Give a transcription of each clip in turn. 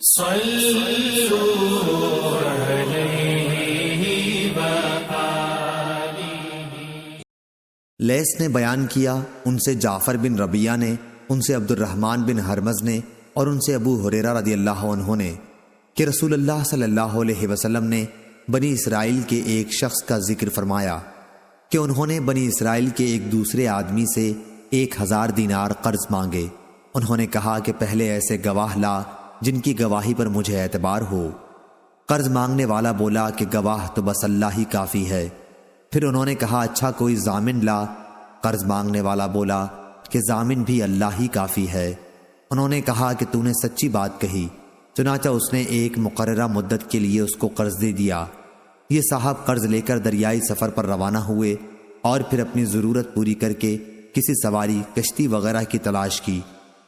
صلوا علیہ وآلہ۔ لیث نے بیان کیا، ان سے جعفر بن ربیعہ نے، ان سے عبد الرحمن بن ہرمز نے، اور ان سے ابو ہریرہ رضی اللہ عنہ نے کہ رسول اللہ صلی اللہ علیہ وسلم نے بنی اسرائیل کے ایک شخص کا ذکر فرمایا کہ انہوں نے بنی اسرائیل کے ایک دوسرے آدمی سے 1000 دینار قرض مانگے۔ انہوں نے کہا کہ پہلے ایسے گواہ لا جن کی گواہی پر مجھے اعتبار ہو۔ قرض مانگنے والا بولا کہ گواہ تو بس اللہ ہی کافی ہے۔ پھر انہوں نے کہا اچھا کوئی ضامن لا۔ قرض مانگنے والا بولا کہ ضامن بھی اللہ ہی کافی ہے۔ انہوں نے کہا کہ تو نے سچی بات کہی۔ چنانچہ اس نے ایک مقررہ مدت کے لیے اس کو قرض دے دیا۔ یہ صاحب قرض لے کر دریائی سفر پر روانہ ہوئے اور پھر اپنی ضرورت پوری کر کے کسی سواری، کشتی وغیرہ کی تلاش کی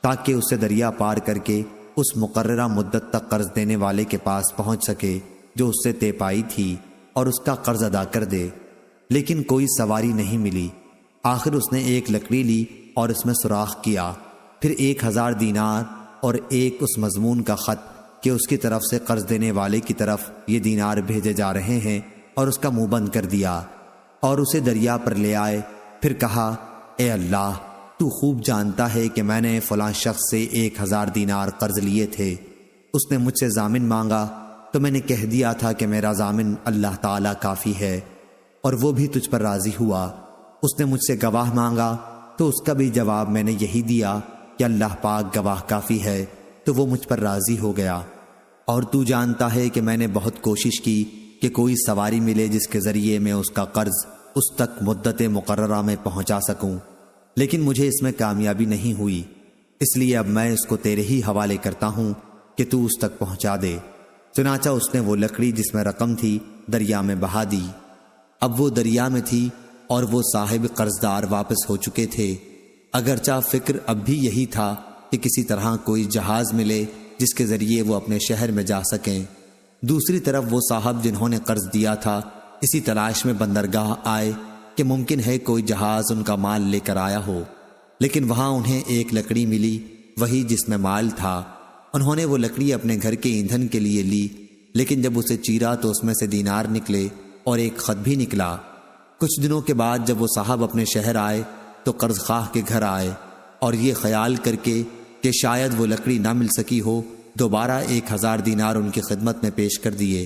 تاکہ اسے دریا پار کر کے اس مقررہ مدت تک قرض دینے والے کے پاس پہنچ سکے جو اس سے طے پائی تھی اور اس کا قرض ادا کر دے، لیکن کوئی سواری نہیں ملی۔ آخر اس نے ایک لکڑی لی اور اس میں سوراخ کیا، پھر 1000 دینار اور ایک اس مضمون کا خط کہ اس کی طرف سے قرض دینے والے کی طرف یہ دینار بھیجے جا رہے ہیں، اور اس کا منہ بند کر دیا اور اسے دریا پر لے آئے۔ پھر کہا اے اللہ، تو خوب جانتا ہے کہ میں نے فلاں شخص سے 1000 دینار قرض لیے تھے۔ اس نے مجھ سے ضامن مانگا تو میں نے کہہ دیا تھا کہ میرا ضامن اللہ تعالیٰ کافی ہے، اور وہ بھی تجھ پر راضی ہوا۔ اس نے مجھ سے گواہ مانگا تو اس کا بھی جواب میں نے یہی دیا کہ اللہ پاک گواہ کافی ہے، تو وہ مجھ پر راضی ہو گیا۔ اور تو جانتا ہے کہ میں نے بہت کوشش کی کہ کوئی سواری ملے جس کے ذریعے میں اس کا قرض اس تک مدت مقررہ میں پہنچا سکوں، لیکن مجھے اس میں کامیابی نہیں ہوئی، اس لیے اب میں اس کو تیرے ہی حوالے کرتا ہوں کہ تو اس تک پہنچا دے۔ چنانچہ اس نے وہ لکڑی جس میں رقم تھی دریا میں بہا دی۔ اب وہ دریا میں تھی اور وہ صاحب قرضدار واپس ہو چکے تھے، اگرچہ فکر اب بھی یہی تھا کہ کسی طرح کوئی جہاز ملے جس کے ذریعے وہ اپنے شہر میں جا سکیں۔ دوسری طرف وہ صاحب جنہوں نے قرض دیا تھا اسی تلاش میں بندرگاہ آئے کہ ممکن ہے کوئی جہاز ان کا مال لے کر آیا ہو، لیکن وہاں انہیں ایک لکڑی ملی، وہی جس میں مال تھا۔ انہوں نے وہ لکڑی اپنے گھر کے ایندھن کے لیے لی، لیکن جب اسے چیرا تو اس میں سے دینار نکلے اور ایک خط بھی نکلا۔ کچھ دنوں کے بعد جب وہ صاحب اپنے شہر آئے تو قرض خواہ کے گھر آئے، اور یہ خیال کر کے کہ شاید وہ لکڑی نہ مل سکی ہو، دوبارہ 1000 دینار ان کی خدمت میں پیش کر دیے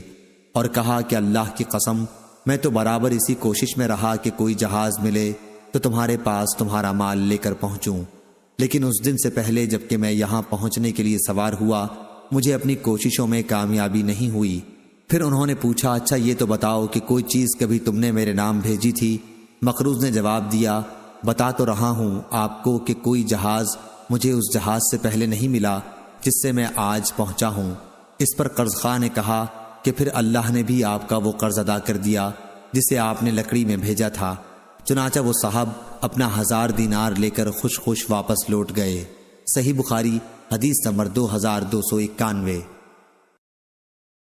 اور کہا کہ اللہ کی قسم میں تو برابر اسی کوشش میں رہا کہ کوئی جہاز ملے تو تمہارے پاس تمہارا مال لے کر پہنچوں، لیکن اس دن سے پہلے جب کہ میں یہاں پہنچنے کے لیے سوار ہوا مجھے اپنی کوششوں میں کامیابی نہیں ہوئی۔ پھر انہوں نے پوچھا اچھا یہ تو بتاؤ کہ کوئی چیز کبھی تم نے میرے نام بھیجی تھی؟ مقروض نے جواب دیا بتا تو رہا ہوں آپ کو کہ کوئی جہاز مجھے اس جہاز سے پہلے نہیں ملا جس سے میں آج پہنچا ہوں۔ اس پر قرض خواہ نے کہا کہ پھر اللہ نے بھی آپ کا وہ قرض ادا کر دیا جسے آپ نے لکڑی میں بھیجا تھا۔ چنانچہ وہ صاحب اپنا 1000 دینار لے کر خوش خوش واپس لوٹ گئے۔ صحیح بخاری حدیث نمبر 2291۔